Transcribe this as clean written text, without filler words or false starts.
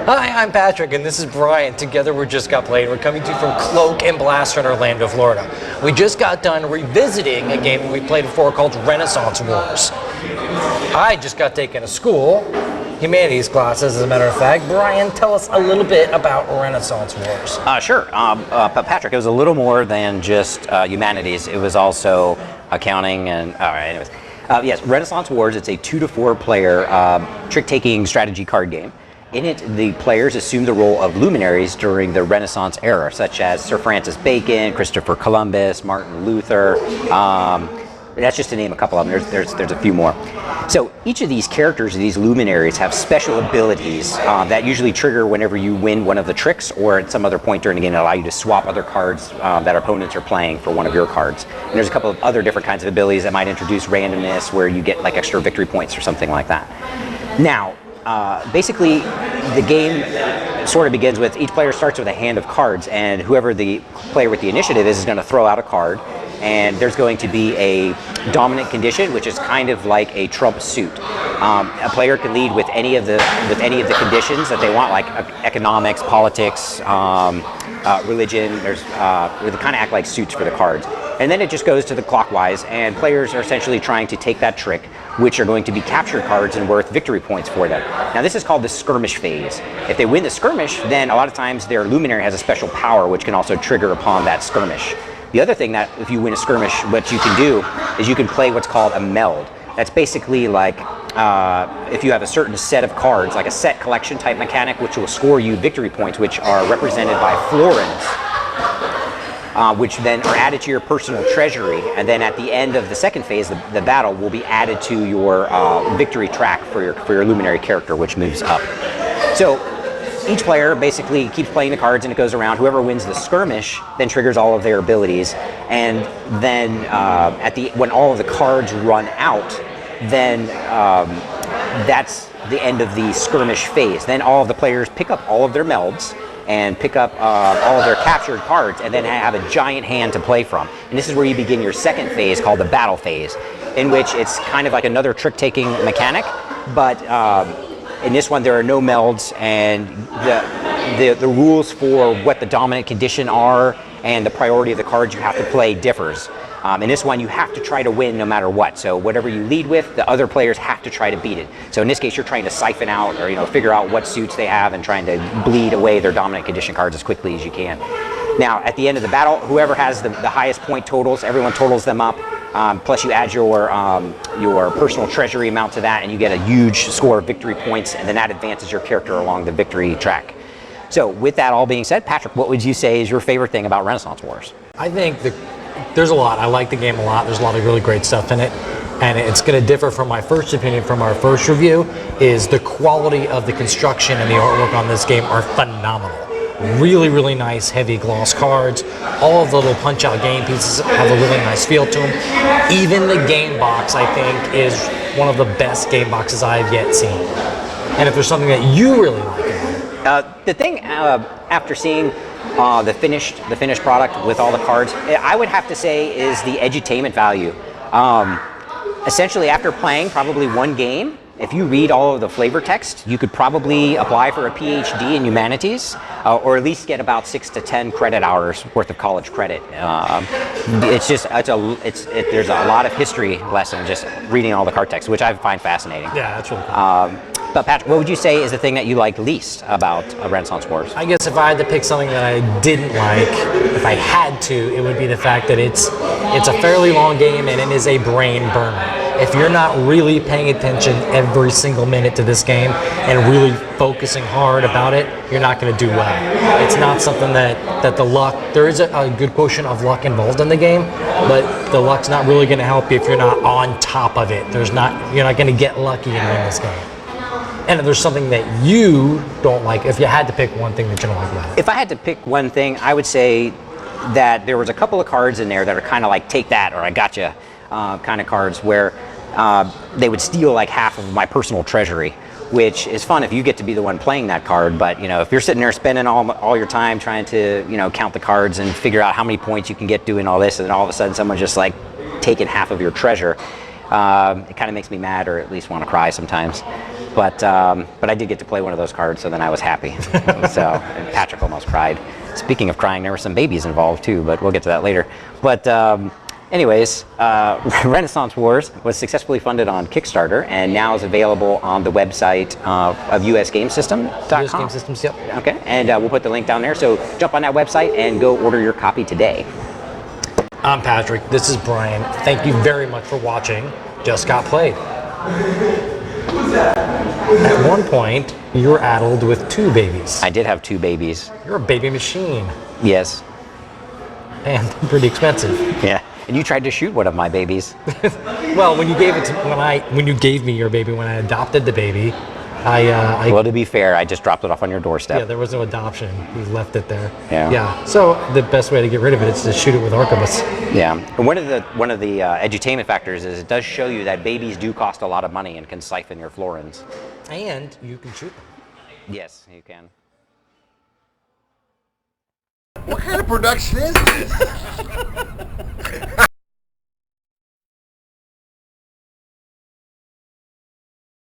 Hi, I'm Patrick, and this is Brian. Together we're Just Got Played. We're coming to you from Cloak Blaster in Orlando, Florida. We just got done revisiting a game we played before called Renaissance Wars. I just got taken to school, humanities classes as a matter of fact. Brian, tell us a little bit about Renaissance Wars. Sure, but Patrick, it was a little more than just humanities. It was also accounting and, all right, anyways. Yes, Renaissance Wars, it's a 2 to 4 player trick-taking strategy card game. In it, the players assume the role of luminaries during the Renaissance era, such as Sir Francis Bacon, Christopher Columbus, Martin Luther. That's just to name a couple of them. There's a few more. So each of these characters, these luminaries, have special abilities that usually trigger whenever you win one of the tricks, or at some other point during the game that allow you to swap other cards that opponents are playing for one of your cards. And there's a couple of other different kinds of abilities that might introduce randomness, where you get like extra victory points or something like that. Now, basically, the game sort of begins with each player starts with a hand of cards, and whoever the player with the initiative is going to throw out a card, and there's going to be a dominant condition, which is kind of like a trump suit. A player can lead with any of the conditions that they want, like economics, politics, religion. They kind of act like suits for the cards. And then it just goes to the clockwise, and players are essentially trying to take that trick, which are going to be captured cards and worth victory points for them. Now this is called the skirmish phase. If they win the skirmish, then a lot of times their luminary has a special power which can also trigger upon that skirmish. The other thing that if you win a skirmish, what you can do is you can play what's called a meld. That's basically like if you have a certain set of cards, like a set collection type mechanic, which will score you victory points, which are represented by florins. Which then are added to your personal treasury, and then at the end of the second phase, the battle will be added to your victory track for your luminary character, which moves up. So each player basically keeps playing the cards, and it goes around. Whoever wins the skirmish then triggers all of their abilities, and then when all of the cards run out, then that's the end of the skirmish phase. Then all of the players pick up all of their melds and pick up all of their captured cards, and then have a giant hand to play from. And this is where you begin your second phase, called the battle phase, in which it's kind of like another trick-taking mechanic, but in this one there are no melds, and the rules for what the dominant condition are and the priority of the cards you have to play differs. In this one, you have to try to win no matter what. So whatever you lead with, the other players have to try to beat it. So in this case, you're trying to siphon out, or figure out what suits they have, and trying to bleed away their dominant condition cards as quickly as you can. Now, at the end of the battle, whoever has the highest point totals, everyone totals them up. Plus, you add your personal treasury amount to that, and you get a huge score of victory points, and then that advances your character along the victory track. So, with that all being said, Patrick, what would you say is your favorite thing about Renaissance Wars? I think there's a lot. I like the game a lot. There's a lot of really great stuff in it. And it's going to differ from my first opinion from our first review, is the quality of the construction and the artwork on this game are phenomenal. Really, really nice, heavy gloss cards. All of the little punch-out game pieces have a really nice feel to them. Even the game box, I think, is one of the best game boxes I've yet seen. And if there's something that you really like about it. The thing, after seeing the finished product with all the cards, I would have to say is the edutainment value. Essentially, after playing probably one game, if you read all of the flavor text, you could probably apply for a PhD in humanities, or at least get about 6 to 10 credit hours worth of college credit. There's a lot of history lesson just reading all the card text, which I find fascinating. Yeah, that's really cool. But Patrick, what would you say is the thing that you like least about Renaissance Wars? I guess if I had to pick something that I didn't like, if I had to, it would be the fact that it's a fairly long game, and it is a brain burner. If you're not really paying attention every single minute to this game and really focusing hard about it, you're not going to do well. It's not something that the luck, there is a good quotient of luck involved in the game, but the luck's not really going to help you if you're not on top of it. You're not going to get lucky and win this game. And if there's something that you don't like, if you had to pick one thing that you don't like about it. If I had to pick one thing, I would say that there was a couple of cards in there that are kind of like take that or I gotcha kind of cards, where they would steal like half of my personal treasury, which is fun if you get to be the one playing that card. But if you're sitting there spending all your time trying to count the cards and figure out how many points you can get doing all this, and then all of a sudden someone's just like taking half of your treasure, it kind of makes me mad, or at least want to cry sometimes. But I did get to play one of those cards, so then I was happy. So and Patrick almost cried. Speaking of crying, there were some babies involved too, but we'll get to that later. But anyways, Renaissance Wars was successfully funded on Kickstarter and now is available on the website of usgamesystem.com. US Game Systems, yep. Okay, and we'll put the link down there. So jump on that website and go order your copy today. I'm Patrick. This is Brian. Thank you very much for watching Just Got Played. At one point, you were addled with 2 babies. I did have 2 babies. You're a baby machine. Yes. And pretty expensive. Yeah. And you tried to shoot one of my babies. Well, when you gave it to when you gave me your baby, when I adopted the baby, Well, to be fair, I just dropped it off on your doorstep. yeah, there was no adoption. We left it there. Yeah. Yeah. So the best way to get rid of it is to shoot it with arquebus. Yeah. And one of the edutainment factors is it does show you that babies do cost a lot of money and can siphon your florins. And you can shoot them. Yes, you can. What kind of production is this?